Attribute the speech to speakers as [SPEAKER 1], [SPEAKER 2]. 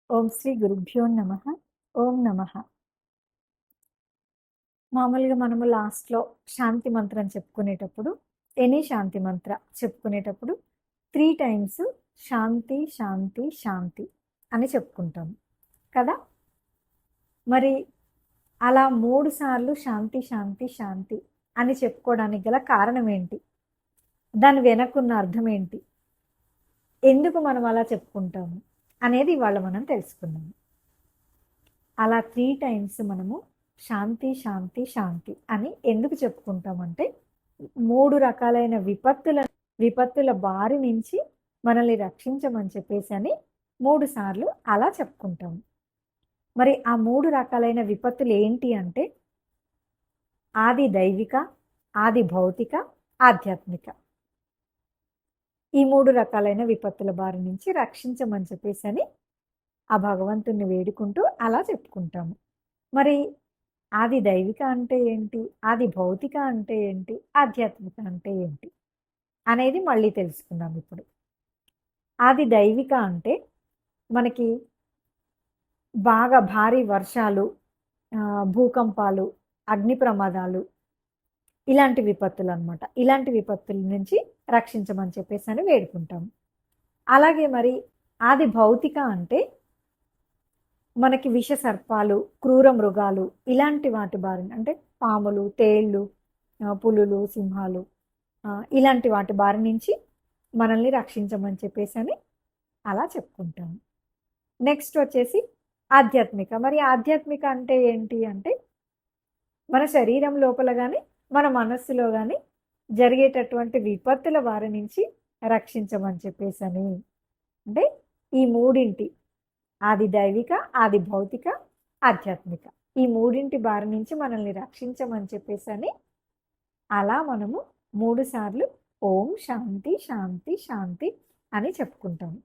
[SPEAKER 1] ఓం శ్రీ గురుభ్యో నమః. ఓం నమః. మామూలుగా మనము లాస్ట్‌లో శాంతి మంత్రం చెప్పుకునేటప్పుడు, ఎనీ శాంతి మంత్ర చెప్పుకునేటప్పుడు 3 టైమ్స్ శాంతి, శాంతి, శాంతి అని చెప్పుకుంటాము. కదా! మరి అలా 3 సార్లు శాంతి, శాంతి, శాంతి అని చెప్పుకోవడానికి గల కారణం ఏంటి? దాని వెనకున్న అర్థం ఏంటి? ఎందుకు మనం అలా చెప్పుకుంటాము? అనేది ఇవాళ మనం తెలుసుకుందాం. అలా 3 టైమ్స్ మనము శాంతి, శాంతి, శాంతి అని ఎందుకు చెప్పుకుంటామంటే, 3 రకాలైన విపత్తుల బారి నుంచి మనల్ని రక్షించమని చెప్పేసని 3 సార్లు అలా చెప్పుకుంటాము. మరి ఆ 3 రకాలైన విపత్తులు ఏంటి అంటే, ఆది దైవిక, ఆది భౌతిక, ఆధ్యాత్మిక. ఈ 3 రకాలైన విపత్తుల బారి నుంచి రక్షించమని చెప్పేసని ఆ భగవంతుడిని వేడుకుంటూ అలా చెప్పుకుంటాము. మరి ఆది దైవిక అంటే ఏంటి? ఆది భౌతిక అంటే ఏంటి? ఆధ్యాత్మిక అంటే ఏంటి? అనేది మళ్ళీ తెలుసుకుందాం ఇప్పుడు. ఆది దైవిక అంటే మనకి బాగా భారీ వర్షాలు, భూకంపాలు, అగ్ని ప్రమాదాలు ఇలాంటి విపత్తులనమాట. ఇలాంటి విపత్తుల నుంచి రక్షించమని చెప్పేసని వేడుకుంటాము. అలాగే మరి ఆది భౌతిక అంటే మనకి విష సర్పాలు, క్రూర మృగాలు ఇలాంటి వాటి బారిన అంటే పాములు, తేళ్ళు, పులులు, సింహాలు ఇలాంటి వాటి బారి నుంచి మనల్ని రక్షించమని చెప్పేసని అలా చెప్పుకుంటాము. నెక్స్ట్ వచ్చేసి ఆధ్యాత్మిక. మరి ఆధ్యాత్మిక అంటే ఏంటి అంటే, మన శరీరం లోపల గానీ, మన మనస్సులో గానీ జరిగేటటువంటి విపత్తుల బారి నుంచి రక్షించమని చెప్పేసని. అంటే ఈ మూడింటి ఆది దైవిక, ఆది భౌతిక, ఆధ్యాత్మిక. ఈ మూడింటి బారి నుంచి మనల్ని రక్షించమని చెప్పేసని అలా మనము 3 సార్లు ఓం శాంతి, శాంతి, శాంతి అని చెప్పుకుంటాము.